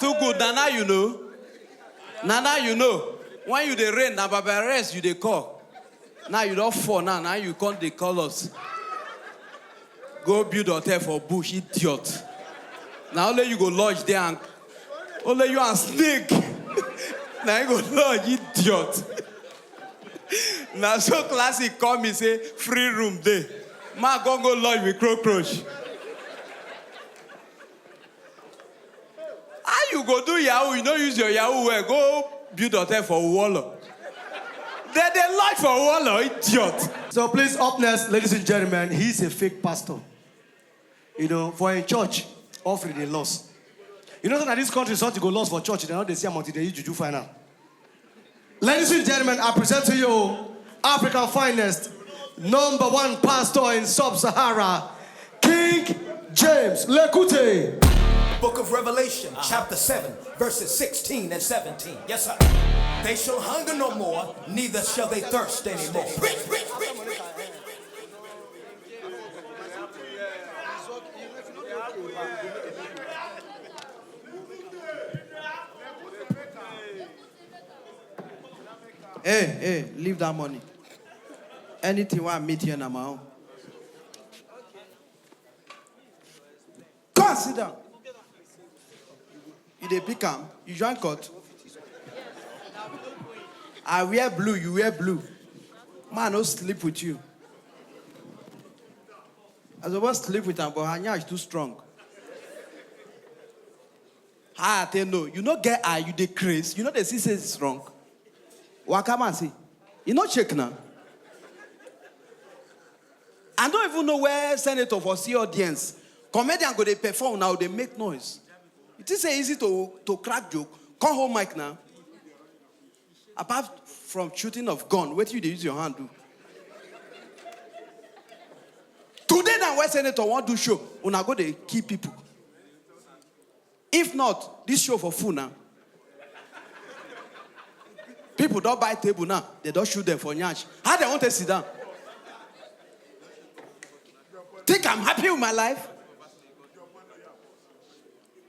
Too good. Nana, you know. Nana, you know. When you dey rain, na Baba rest you dey call. Now you don't fall now. Now you can't dey call us. Go build hotel for bush, idiot. Now only you go lodge there and only you and snake. Now you go lodge, idiot. Now so classic come me say free room there. Ma go lodge with cockroach. How you go do Yahoo? You don't use your Yahoo well. Go build hotel for Walla. They lodge for Walla, idiot. So please, up next, ladies and gentlemen, he's a fake pastor. You know, for a church, offering a loss. You know that this country is not to go loss for church. They know they see how much they use juju final. Ladies and gentlemen, I present to you African finest, #1 pastor in Sub-Sahara, King James Lekute. Book of Revelation, chapter 7, verses 16 and 17. Yes, sir. They shall hunger no more, neither shall they thirst anymore. Preach, preach, preach, preach. Hey, leave that money. Anything I meet here na my own. Come sit down. You dey pick am, you join court. I wear blue, you wear blue. Man, no sleep with you. I supposed to sleep with him, but Hanya is too strong. I tell no, you no get eye, you dey craze. You know the see says it's wrong. Wakama see, you no check now. I don't even know where senator for see audience. Comedian go they perform now, they make noise. It is easy to crack joke. Come home mic now. Apart from shooting of gun, what you use your hand do? Today now where senator want to show, una go they keep people. If not, this show for food now. People don't buy table now. They don't shoot them for nyash. How they want to sit down? Think I'm happy with my life?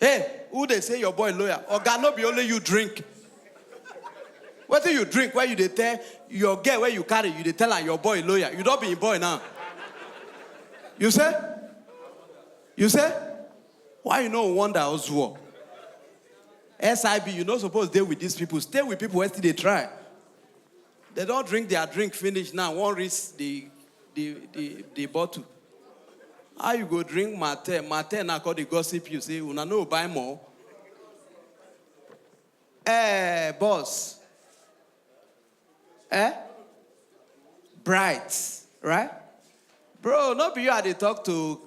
Hey, who they say your boy lawyer? Or God not be only you drink. What do you drink? Where you they tell your girl where you carry? You they tell her your boy lawyer. You don't be a boy now. You say? You say? Why you know wonder as well? SIB, you not supposed to stay with these people. Stay with people where still they try. They don't drink their drink finish now. One reach the bottle. How you go drink Mate? Mate now call the gossip you say, una no buy more. Boss. Bright, right? Bro, not be you had to talk to.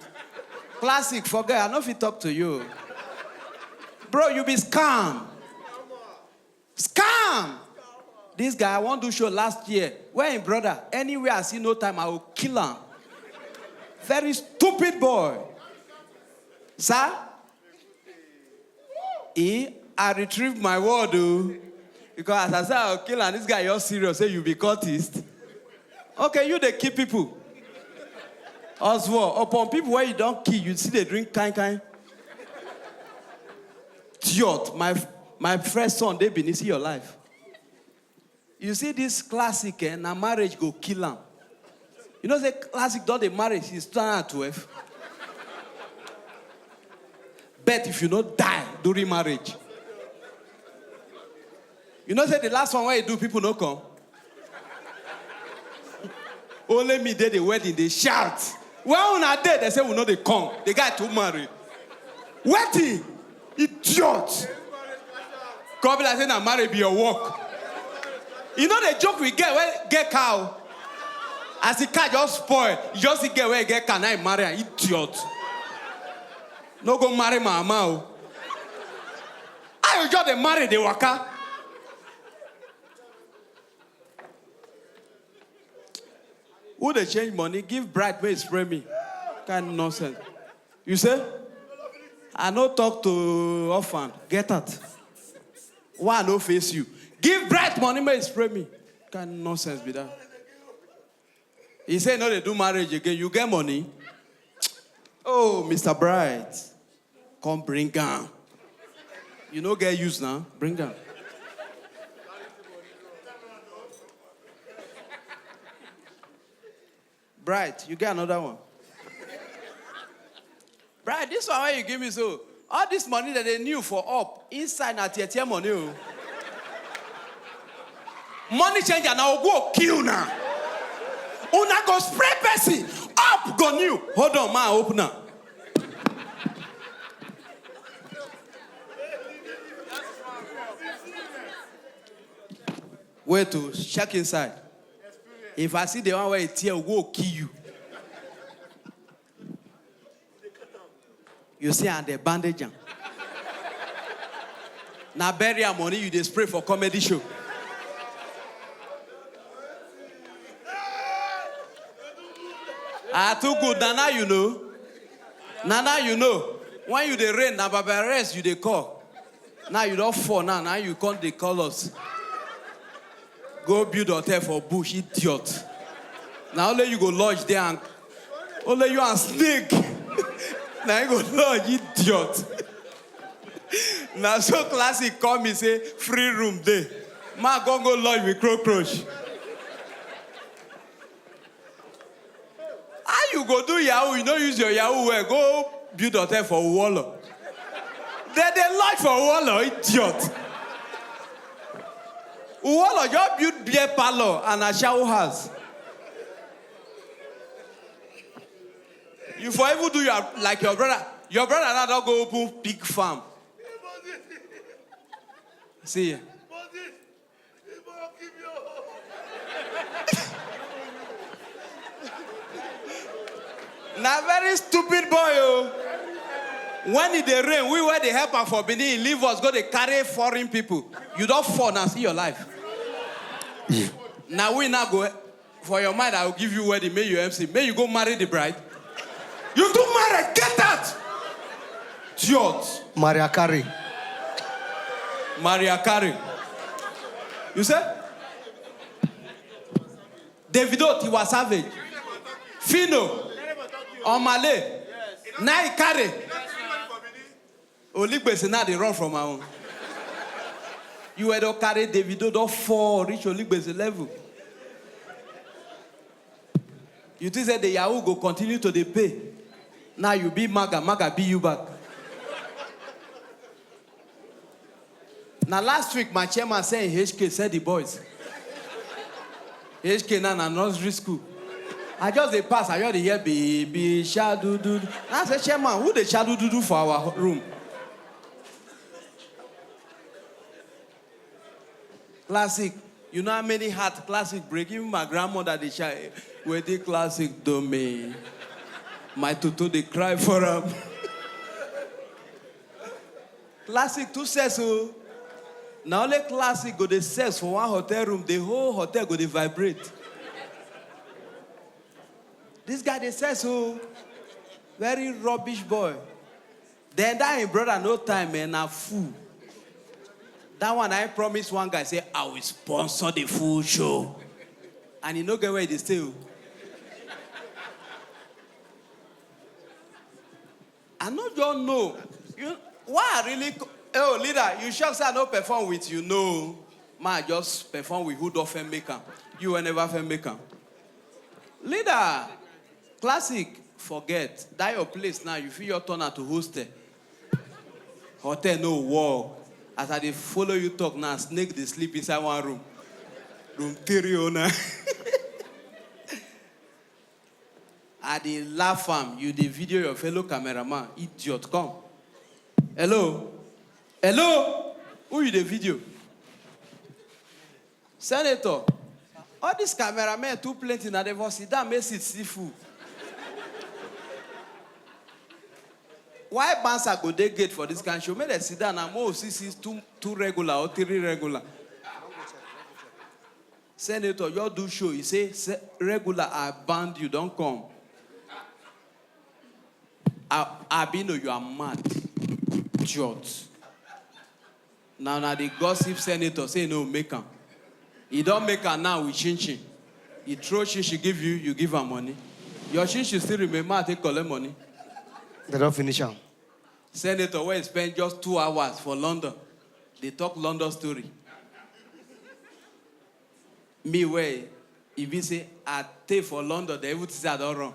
Classic, forget, I know if he talk to you. Bro, you be scam. Scam! This guy, I want to show last year. Where him brother? Anywhere I see no time, I will kill him. Very stupid boy. Sir? I retrieved my word, dude. Because as I said, I'll kill him. This guy, you're serious. Say you be cultist. Okay, you they kill people. Oswald, upon people where you don't kill, you see they drink kind. Idiot, my first son, they been see your life. You see this classic, now marriage go kill him. You know the classic don't they marry, he's 12. Bet if you not die during marriage. You know say the last one where you do, people no come. Only me did the wedding, they shout. Well, on a day, they say we know they come. The guy to marry. Wedding! Idiot! Come like say, now marry be your work. You know the joke we get when get cow? As the car just spoil, you just get where get cow, now you marry an idiot. No go marry my mama. I just marry the waka. Who they change money? Give bright way spray me. Kind of nonsense. You say? I no talk to orphan. Get out. Why no face you? Give bright money, may spray me. Kind of nonsense be that. He say no, they do marriage again. You get money. Oh, Mr. Bright, come bring gun. You know, get used now. Bring them. Bright, you get another one. Bright, this one where you give me so. All this money that they knew for up, inside na tietie money. Oh. Money changer now go kill now. Una go spray person. Up go new. Hold on, man, open up. Wait to check inside. If I see the one where it's here, will kill you. You see, and the bandage. Now bury your money, you just spray for comedy show. Too good. Now you know. Now you know. When you the rain, now by rest you they call. Now you don't fall. Now you can't they call us. Go build hotel for bush, idiot. Now only you go lodge there and only you and snake. Now you go lodge, idiot. Now so classic come and say free room there. Ma go lodge with cockroach. How you go do Yahoo? You don't use your Yahoo where go build hotel for Walla. They lodge for Walla, idiot. Walla just build beer parlor and a shower house. You for even do your like your brother. Your brother now don't go open pig farm. See. Now very stupid boy, oh. When it dey rain, we were the helper for Benin, leave us, go to carry foreign people. You don't fall now, see your life. Now we now go, for your mind, I will give you wedding, may you MC, may you go marry the bride. You do marry, get out! Idiot. Maria Carey. Maria Carey. You say? Davido, he was savage. Fino. Omale. Nai Carey. Oligbese now they run from our own. You had to carry Davido, don't fall, reach Oligbese level. You think that the Yahoo go continue to the pay. Now you be Maga be you back. Now last week my chairman said in HK said the boys. HK now na nursery school. I just they pass, I just hear baby shadow do. I said chairman, who the shadow do for our room? Classic. You know how many heart classic break? Even my grandmother, they shout, where the classic do me. My tutu, they cry for him. Classic too says so. Now only classic go the sex for one hotel room, the whole hotel go they vibrate. This guy they says so. Very rubbish boy. Then that his brother no time, man, a fool. That one I promised one guy, say, I will sponsor the full show. And he no get where they stay. I know don't know. Why I really, oh leader, you sure say I don't perform with you? No. Man, I just perform with who don't film maker. You will never film maker. Leader, classic, forget. That your place now, you feel your turn to host it. Hotel no work. As I dey follow you talk now, snake they sleep inside one room. Room 309. I dey laugh am. You dey video your fellow cameraman. Idiot, come. Hello? Hello? Who you dey video? Senator. All these cameramen too plenty now. They will sit down, make it see full. Why Bansa go dey gate for this kind of show? Make them sit down and more see two regular or three regular. Senator, you do show. You say regular I banned you, don't come. I know you are mad. Idiot. Now the gossip senator say no make am. He don't make her now with chin. He throw chin, she give you, you give her money. Your chin still remember I take collect money. They don't finish am. Senator, where he spent just 2 hours for London. They talk London story. Me, where if you say, I take for London, they would say I don't run.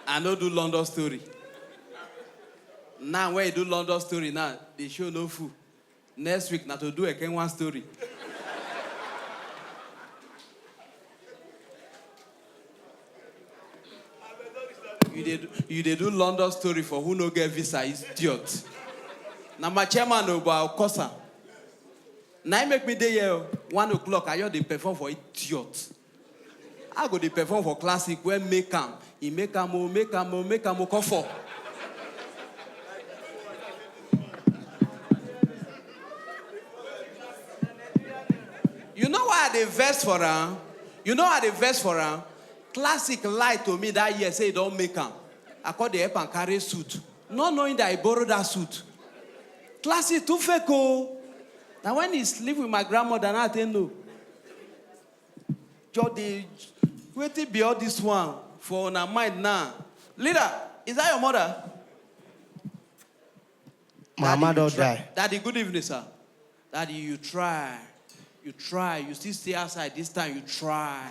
I don't do London story. Now, when you do London story, now, they show no fool. Next week, now to do a Kenyan story. You did do London story for who no get visa, is idiot. Now, my chairman, about Kosa. Now, I make me day here, 1 o'clock, I they perform for idiot. I go they perform for classic, where make him come for. You know why they vest for her? You know why they vest for her? Classic lied to me that year, say don't make him. I call the help and carry suit. Not knowing that I borrowed that suit. Classic too fake. Now when he sleep with my grandmother, I didn't know. Jody, wait till be all this one for our mind now. Leader, is that your mother? My mother died. Daddy, good evening, sir. Daddy, you try. You try. You still stay outside this time. You try.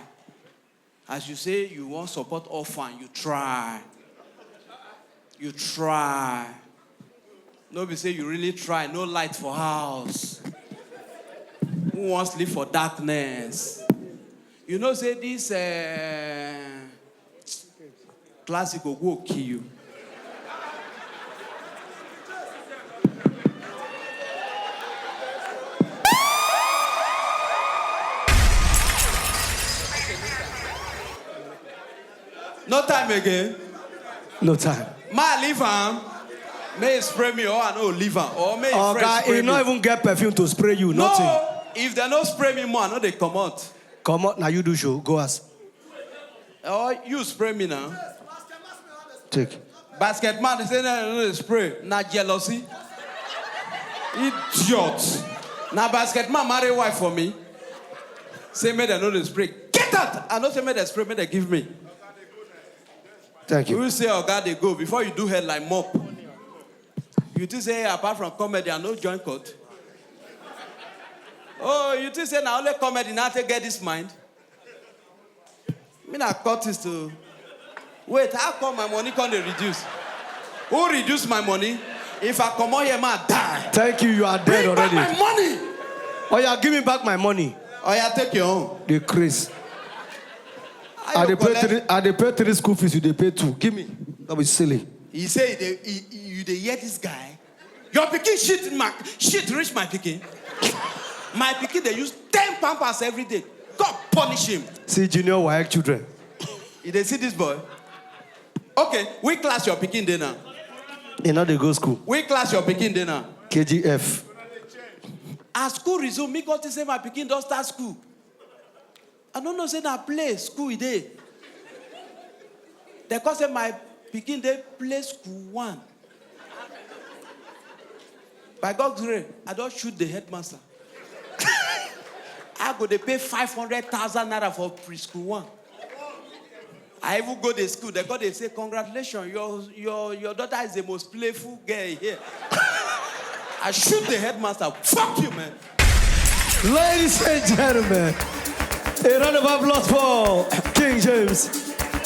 As you say, you want support orphan. You try. You try. Nobody say you really try. No light for house. Who wants to live for darkness? You know, say this classic will go kill you. No time again. No time. Ma leave him. May spray me or I know leave him. Or may he not even get perfume to spray you. No, nothing. If they don't spray me more, I know they come out. Come out now. You do show. Go ask. Or you spray me now. Take. Basket man, they say no, spray. Not jealousy. Idiot. Now basket man marry wife for me. Say me they know the spray. Get out. I know say me they spray me they give me. Thank you. You will say, oh God, they go before you do headline mop. You think say apart from comedy, I no joint cut. Oh, you think say now only comedy now to get this mind? Me not cut this to. Wait, how come my money can't reduce? Who reduce my money? If I come out here, man, die. Thank you. You are dead Bring already. back my money. Oh yeah, give me back my money. Oh yeah, take your own. The Chris. I they pay 3 school fees. You they pay 2. Give me. That was silly. He say you they hear this guy. Your pikin shit reach my pikin. My pikin they use 10 pampers every day. God punish him. See junior white children. You they see this boy? Okay, we class your pikin there now. You know they go school. We class your pikin there now. KGF. As school resume, me got to say my pikin don't start school. I don't know say that play school day. They call say my pikin they play school 1. By God's grace, I don't shoot the headmaster. I go they pay 500,000 naira for preschool 1. I even go to school. They say, congratulations, your daughter is the most playful girl here. I shoot the headmaster. Fuck you, man. Ladies and gentlemen, a round of applause for King James.